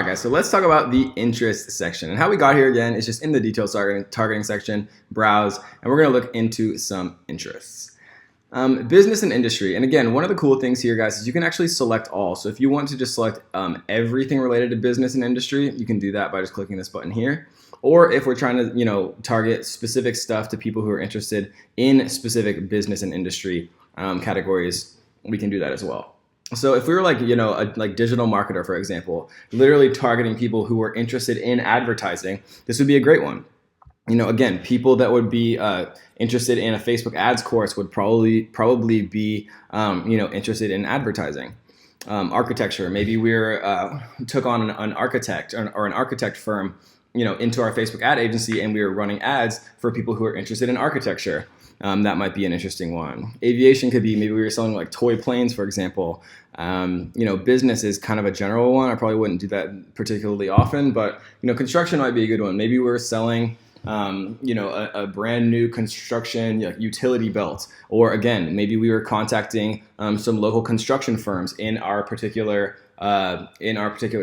right, guys, so let's talk about the interest section. And how we got here again is just in the details targeting section, browse, and we're going to look into some interests. Business and industry. And again, one of the cool things here, guys, is you can actually select all. So if you want to just select everything related to business and industry, you can do that by just clicking this button here. Or if we're trying to, target specific stuff to people who are interested in specific business and industry categories, we can do that as well. So if we were like, a digital marketer, for example, literally targeting people who are interested in advertising, this would be a great one. Again, people that would be interested in a Facebook ads course would probably be, interested in advertising. Architecture, maybe took on an architect or an architect firm, into our Facebook ad agency, and we were running ads for people who are interested in architecture. That might be an interesting one. Aviation could be, maybe we were selling like toy planes, for example. Business is kind of a general one. I probably wouldn't do that particularly often, but construction might be a good one. Maybe we're selling a brand new construction utility belt, or again, maybe we were contacting some local construction firms in our particular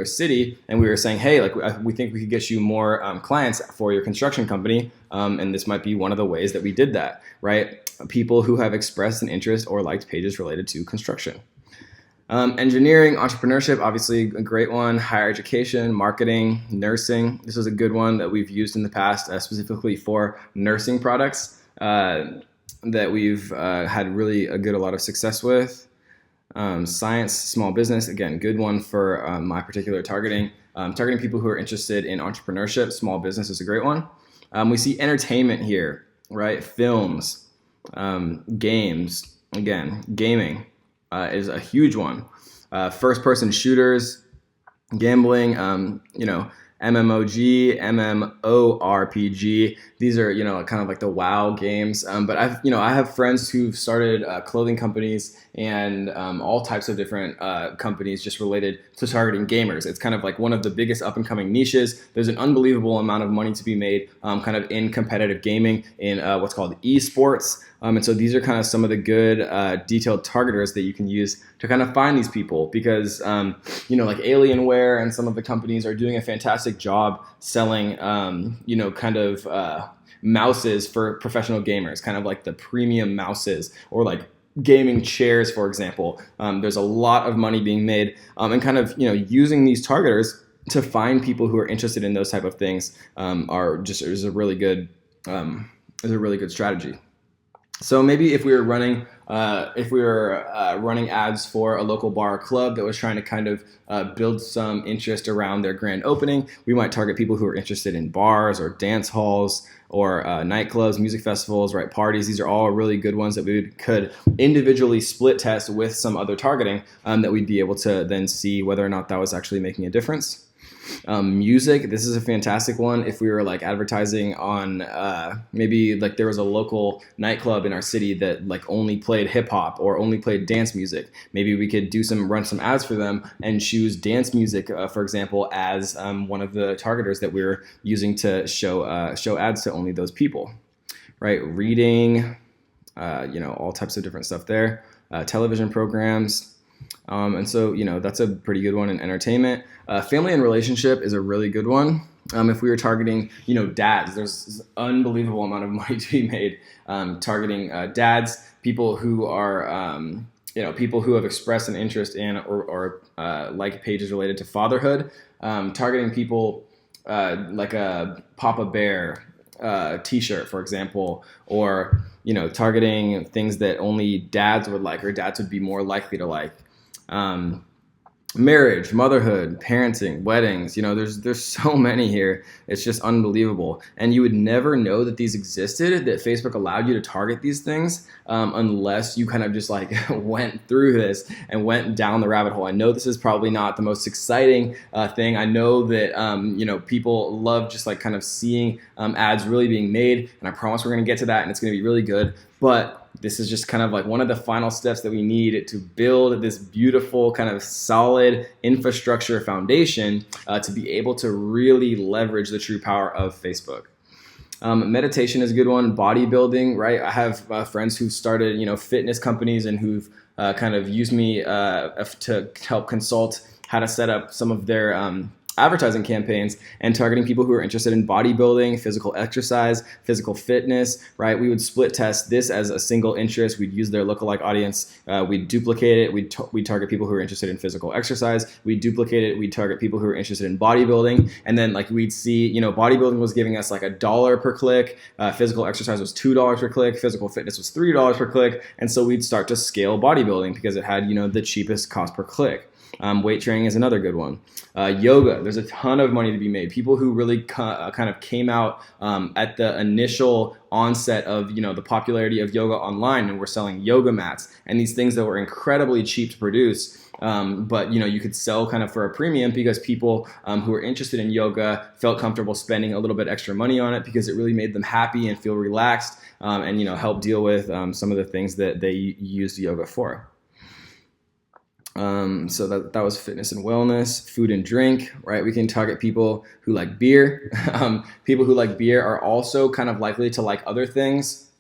city, and we were saying, hey, we think we could get you more clients for your construction company, and this might be one of the ways that we did that, right? People who have expressed an interest or liked pages related to construction. Engineering, entrepreneurship, obviously a great one. Higher education, marketing, nursing. This is a good one that we've used in the past, specifically for nursing products that we've had really a lot of success with. Science, small business, again, good one for my particular targeting. Targeting people who are interested in entrepreneurship, small business is a great one. We see entertainment here, right? Films, games, again, gaming. Is a huge one. First-person shooters, gambling, MMOG, MMORPG. These are, kind of like the WoW games. But I have friends who've started clothing companies and all types of different companies just related to targeting gamers. It's kind of like one of the biggest up-and-coming niches. There's an unbelievable amount of money to be made kind of in competitive gaming in what's called esports. And so these are kind of some of the good detailed targeters that you can use to kind of find these people, because, like Alienware and some of the companies are doing a fantastic job selling, mouses for professional gamers, kind of like the premium mouses, or like gaming chairs, for example. There's a lot of money being made and kind of, using these targeters to find people who are interested in those type of things is a really good strategy. So maybe if we were running ads for a local bar or club that was trying to kind of build some interest around their grand opening, we might target people who are interested in bars or dance halls or nightclubs, music festivals, right? Parties. These are all really good ones that we could individually split test with some other targeting that we'd be able to then see whether or not that was actually making a difference. Music, this is a fantastic one. If we were like advertising on maybe like there was a local nightclub in our city that like only played hip hop or only played dance music, maybe we could run some ads for them and choose dance music, for example, as one of the targeters that we're using to show ads to only those people, right? Reading, all types of different stuff there. Television programs. And so, that's a pretty good one in entertainment. Family and relationship is a really good one. If we were targeting, dads, there's an unbelievable amount of money to be made targeting dads, people who are, people who have expressed an interest in or like pages related to fatherhood, targeting people like a Papa Bear t-shirt, for example, or, targeting things that only dads would like or dads would be more likely to like. Marriage, motherhood, parenting, weddings, there's so many here. It's just unbelievable. And you would never know that these existed, that Facebook allowed you to target these things unless you kind of just like went through this and went down the rabbit hole. I know this is probably not the most exciting thing. I know that, people love just like kind of seeing ads really being made, and I promise we're going to get to that and it's going to be really good. But this is just kind of like one of the final steps that we need to build this beautiful kind of solid infrastructure foundation to be able to really leverage the true power of Facebook. Meditation is a good one. Bodybuilding, right? I have friends who've started, fitness companies and who've kind of used me to help consult how to set up some of their advertising campaigns and targeting people who are interested in bodybuilding, physical exercise, physical fitness, right? We would split test this as a single interest. We'd use their lookalike audience. We'd duplicate it. We'd target people who are interested in physical exercise. We'd duplicate it. We'd target people who are interested in bodybuilding. And then like we'd see, bodybuilding was giving us like $1 per click. Physical exercise was $2 per click. Physical fitness was $3 per click. And so we'd start to scale bodybuilding because it had, the cheapest cost per click. Weight training is another good one. Yoga, there's a ton of money to be made. People who really kind of came out at the initial onset of the popularity of yoga online, and were selling yoga mats and these things that were incredibly cheap to produce. But you could sell kind of for a premium because people who were interested in yoga felt comfortable spending a little bit extra money on it because it really made them happy and feel relaxed, and help deal with some of the things that they used yoga for. So that was fitness and wellness. Food and drink, right? We can target people who like beer. People who like beer are also kind of likely to like other things,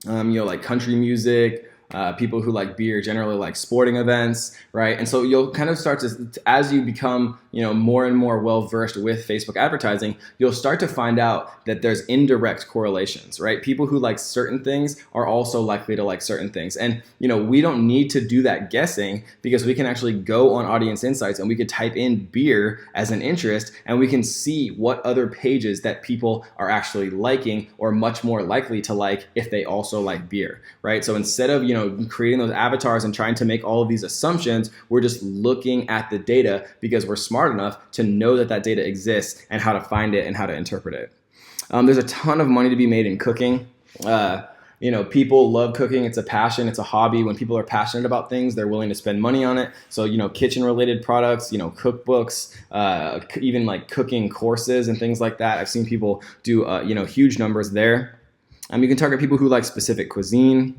like country music. People who like beer generally like sporting events, right? And so you'll kind of start to, as you become, more and more well-versed with Facebook advertising, you'll start to find out that there's indirect correlations, right? People who like certain things are also likely to like certain things. And, we don't need to do that guessing because we can actually go on Audience Insights and we could type in beer as an interest and we can see what other pages that people are actually liking or much more likely to like if they also like beer, right? So instead of, creating those avatars and trying to make all of these assumptions, we're just looking at the data because we're smart enough to know that that data exists and how to find it and how to interpret it. There's a ton of money to be made in cooking. People love cooking. It's a passion. It's a hobby. When people are passionate about things, they're willing to spend money on it. So, kitchen related products, cookbooks, even like cooking courses and things like that. I've seen people do, huge numbers there. You can target people who like specific cuisine.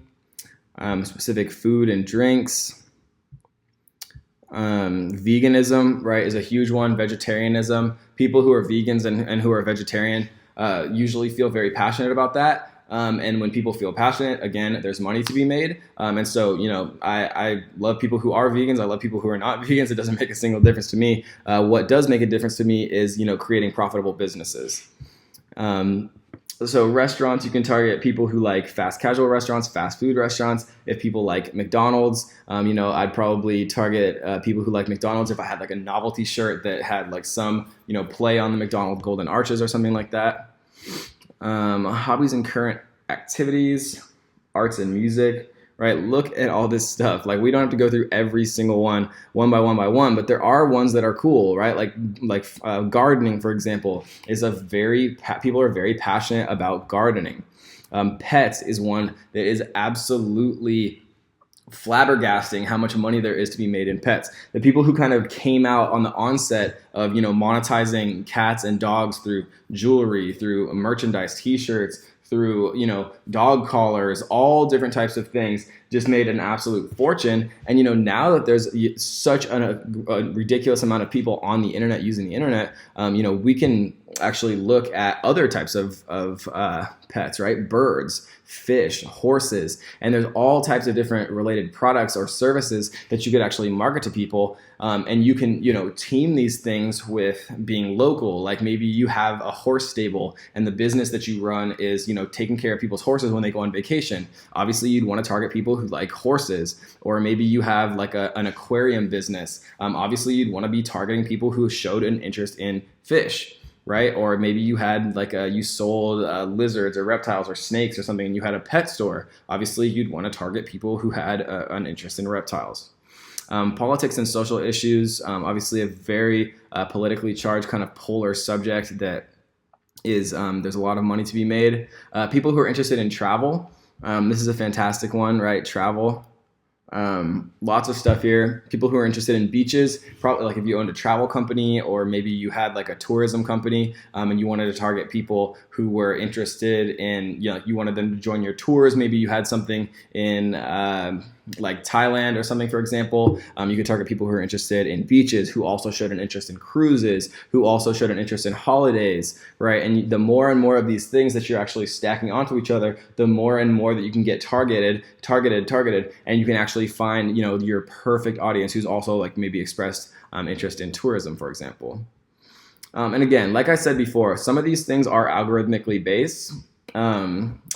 Specific food and drinks. Veganism, right, is a huge one. Vegetarianism. People who are vegans and who are vegetarian usually feel very passionate about that. And when people feel passionate, again, there's money to be made. And so, I love people who are vegans. I love people who are not vegans. It doesn't make a single difference to me. What does make a difference to me is, creating profitable businesses. So restaurants, you can target people who like fast casual restaurants, fast food restaurants. If people like McDonald's, I'd probably target people who like McDonald's if I had like a novelty shirt that had like some, play on the McDonald's golden arches or something like that. Hobbies and current activities, arts and music. Right? Look at all this stuff. Like we don't have to go through every single one by one, but there are ones that are cool, right? Like gardening, for example, is people are very passionate about gardening. Pets is one that is absolutely flabbergasting how much money there is to be made in pets. The people who kind of came out on the onset of, monetizing cats and dogs through jewelry, through merchandise, t-shirts, through, dog collars, all different types of things, just made an absolute fortune. And, now that there's such a ridiculous amount of people on the internet using the internet, we can actually look at other types of pets, right? Birds, fish, horses, and there's all types of different related products or services that you could actually market to people. And you can, team these things with being local. Like maybe you have a horse stable and the business that you run is, taking care of people's horses when they go on vacation. Obviously, you'd want to target people who like horses, or maybe you have like an aquarium business. Obviously, you'd want to be targeting people who showed an interest in fish. Right? Or maybe you had you sold lizards or reptiles or snakes or something and you had a pet store. Obviously, you'd want to target people who had an interest in reptiles. Politics and social issues, obviously a very politically charged kind of polar subject that is, there's a lot of money to be made. People who are interested in travel, this is a fantastic one, right? Travel. Lots of stuff here. People who are interested in beaches, probably like if you owned a travel company or maybe you had like a tourism company, and you wanted to target people who were interested in, you wanted them to join your tours. Maybe you had something in like Thailand or something, for example. You could target people who are interested in beaches, who also showed an interest in cruises, who also showed an interest in holidays, right? And the more and more of these things that you're actually stacking onto each other, the more and more that you can get targeted, and you can actually find, your perfect audience who's also like maybe expressed interest in tourism, for example. And again, like I said before, some of these things are algorithmically based.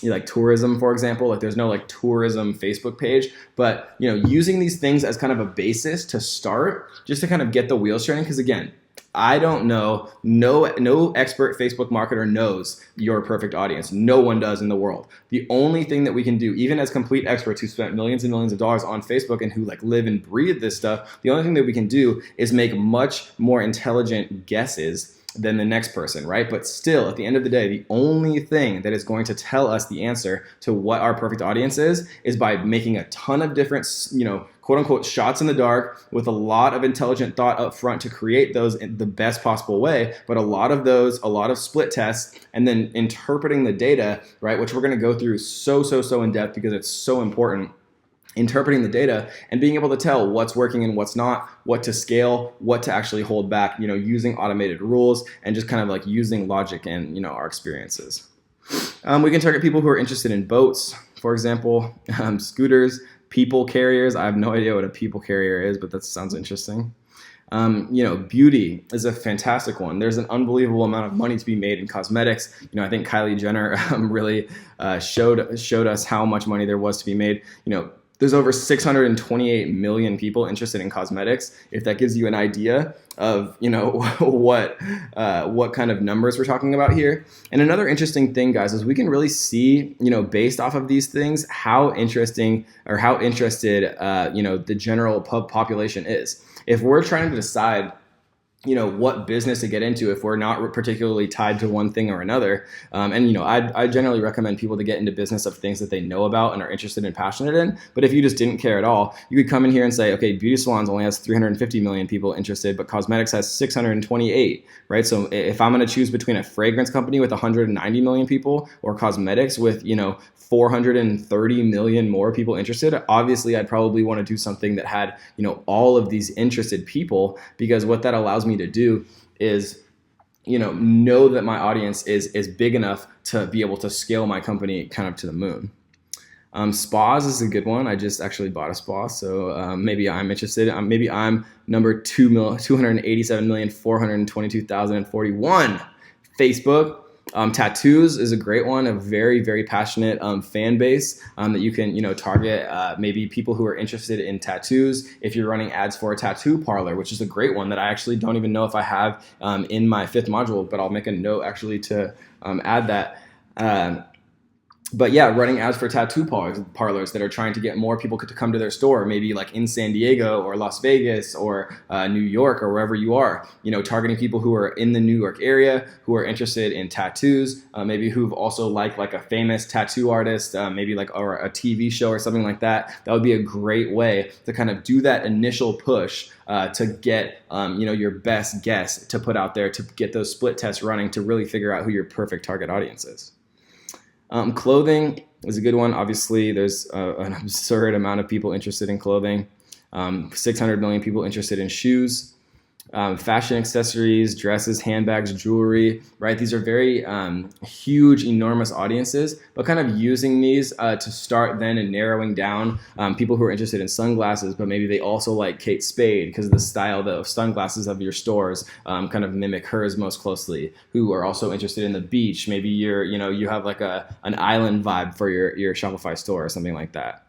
Like tourism, for example, like there's no like tourism Facebook page, but using these things as kind of a basis to start, just to kind of get the wheels turning. Because again, I don't know, no expert Facebook marketer knows your perfect audience. No one does in the world. The only thing that we can do, even as complete experts who spent millions and millions of dollars on Facebook and who like live and breathe this stuff, the only thing that we can do is make much more intelligent guesses than the next person, right? But still, at the end of the day, the only thing that is going to tell us the answer to what our perfect audience is by making a ton of different, quote unquote, shots in the dark with a lot of intelligent thought up front to create those in the best possible way. But a lot of split tests, and then interpreting the data, right? Which we're going to go through so in depth because it's so important. Interpreting the data and being able to tell what's working and what's not, what to scale, what to actually hold back, using automated rules and just kind of like using logic and, our experiences. We can target people who are interested in boats, for example, scooters, people carriers. I have no idea what a people carrier is, but that sounds interesting. Beauty is a fantastic one. There's an unbelievable amount of money to be made in cosmetics. I think Kylie Jenner really showed us how much money there was to be made. There's over 628 million people interested in cosmetics. If that gives you an idea of, what kind of numbers we're talking about here. And another interesting thing, guys, is we can really see, based off of these things, how interesting or how interested, the general population is. If we're trying to decide what business to get into if we're not particularly tied to one thing or another. I generally recommend people to get into business of things that they know about and are interested and passionate in. But if you just didn't care at all, you could come in here and say, okay, beauty salons only has 350 million people interested, but cosmetics has 628, right? So if I'm going to choose between a fragrance company with 190 million people or cosmetics with, 430 million more people interested, obviously I'd probably want to do something that had, all of these interested people, because what that allows me to do is, know that my audience is big enough to be able to scale my company kind of to the moon. Spas is a good one. I just actually bought a spa, so maybe I'm interested. Maybe I'm number 287,422,041. Facebook. Tattoos is a great one, a very, very passionate fan base that you can, target maybe people who are interested in tattoos. If you're running ads for a tattoo parlor, which is a great one that I actually don't even know if I have in my 5th module, but I'll make a note actually to add that. But yeah, running ads for tattoo parlors that are trying to get more people to come to their store, maybe like in San Diego or Las Vegas or New York or wherever you are, targeting people who are in the New York area, who are interested in tattoos, maybe who've also like a famous tattoo artist, maybe like or a TV show or something like that. That would be a great way to kind of do that initial push to get, your best guess to put out there, to get those split tests running, to really figure out who your perfect target audience is. Clothing is a good one. Obviously, there's an absurd amount of people interested in clothing. 600 million people interested in shoes. Fashion accessories, dresses, handbags, jewelry, right? These are very huge, enormous audiences, but kind of using these to start then and narrowing down people who are interested in sunglasses, but maybe they also like Kate Spade because the style of sunglasses of your stores kind of mimic hers most closely, who are also interested in the beach. Maybe you have like an island vibe for your Shopify store or something like that.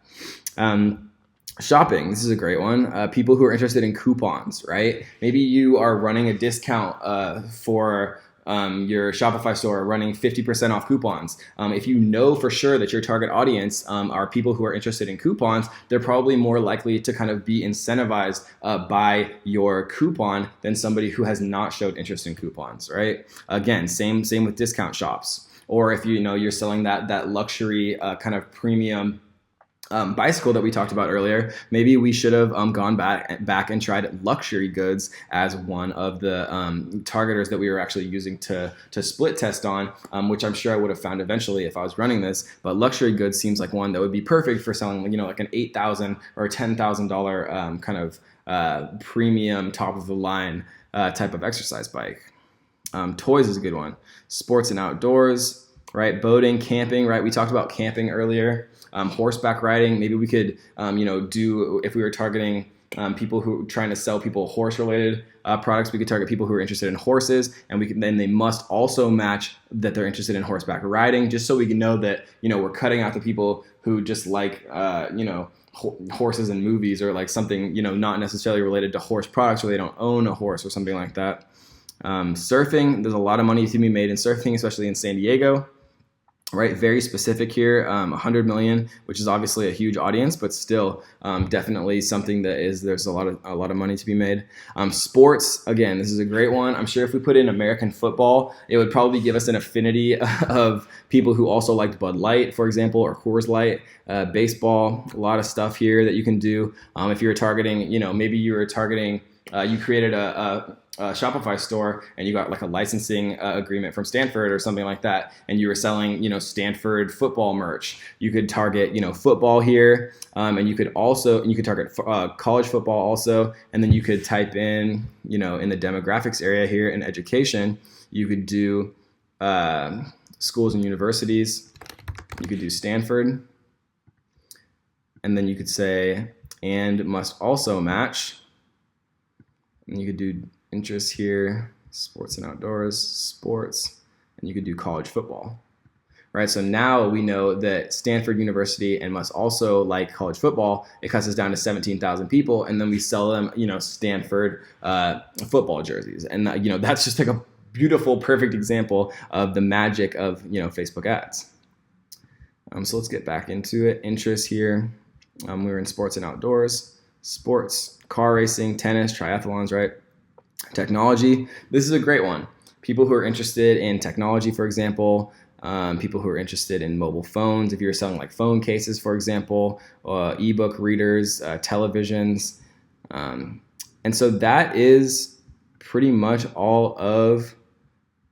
Shopping, this is a great one. People who are interested in coupons, right? Maybe you are running a discount for your Shopify store, running 50% off coupons. If you know for sure that your target audience are people who are interested in coupons, they're probably more likely to kind of be incentivized by your coupon than somebody who has not showed interest in coupons, right? Again, same with discount shops. Or if you're selling that luxury kind of premium bicycle that we talked about earlier, maybe we should have gone back and tried luxury goods as one of the targeters that we were actually using to split test on, which I'm sure I would have found eventually if I was running this. But luxury goods seems like one that would be perfect for selling, like an $8,000 or $10,000 kind of premium top of the line type of exercise bike. Toys is a good one. Sports and outdoors, right? Boating, camping, right? We talked about camping earlier. Horseback riding, maybe we could, do, if we were targeting people who are trying to sell people horse-related products. We could target people who are interested in horses, and then they must also match that they're interested in horseback riding, just so we can know that, we're cutting out the people who just like, horses and movies, or like something, not necessarily related to horse products, or they don't own a horse or something like that. Surfing, there's a lot of money to be made in surfing, especially in San Diego. Right, very specific here, 100 million, which is obviously a huge audience, but still definitely something that there's a lot of money to be made. Sports, again, this is a great one. I'm sure if we put in American football, it would probably give us an affinity of people who also liked Bud Light, for example, or Coors Light. Baseball, a lot of stuff here that you can do. If you're targeting, maybe you were targeting, you created a Shopify store and you got like a licensing agreement from Stanford or something like that, and you were selling, Stanford football merch. You could target, football here, and you could target college football also, and then you could type in, in the demographics area here in education, you could do schools and universities. You could do Stanford, and then you could say, and must also match, and you could do interests here, sports and outdoors, sports, and you could do college football, right? So now we know that Stanford University and must also like college football. It cuts us down to 17,000 people, and then we sell them, Stanford football jerseys, and that's just like a beautiful, perfect example of the magic of Facebook ads. So let's get back into it. Interests here, we were in sports and outdoors, sports, car racing, tennis, triathlons, right? Technology, this is a great one. People who are interested in technology, for example, people who are interested in mobile phones, if you're selling like phone cases, for example, ebook readers, televisions. And so that is pretty much all of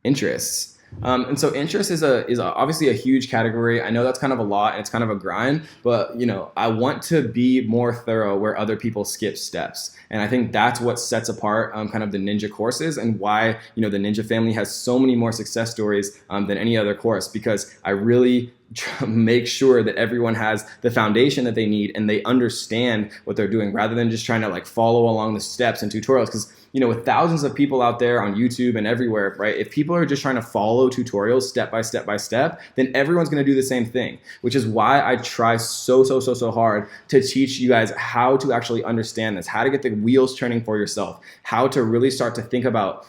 interests. And so interest is obviously a huge category. I know that's kind of a lot and it's kind of a grind, but I want to be more thorough where other people skip steps. And I think that's what sets apart kind of the Ninja courses, and why the Ninja family has so many more success stories than any other course, because I really make sure that everyone has the foundation that they need and they understand what they're doing, rather than just trying to like follow along the steps and tutorials. Because with thousands of people out there on YouTube and everywhere, right? If people are just trying to follow tutorials step by step by step, then everyone's going to do the same thing, which is why I try so hard to teach you guys how to actually understand this, how to get the wheels turning for yourself, how to really start to think about,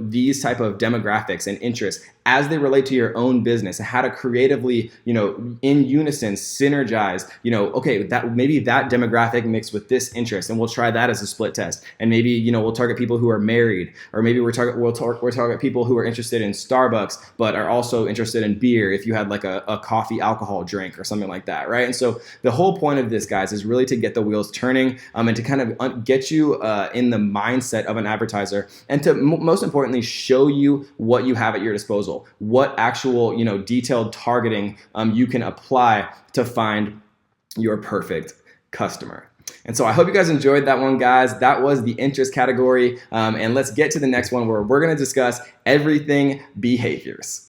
these type of demographics and interests as they relate to your own business, and how to creatively, in unison, synergize, okay, that maybe that demographic mixed with this interest, and we'll try that as a split test. And maybe, we'll target people who are married, or maybe we'll target people who are interested in Starbucks, but are also interested in beer, if you had like a coffee alcohol drink or something like that, right? And so the whole point of this, guys, is really to get the wheels turning, and to kind of get you in the mindset of an advertiser, and to most importantly, show you what you have at your disposal, what actual, detailed targeting you can apply to find your perfect customer. And so I hope you guys enjoyed that one, guys. That was the interest category. And let's get to the next one, where we're going to discuss everything behaviors.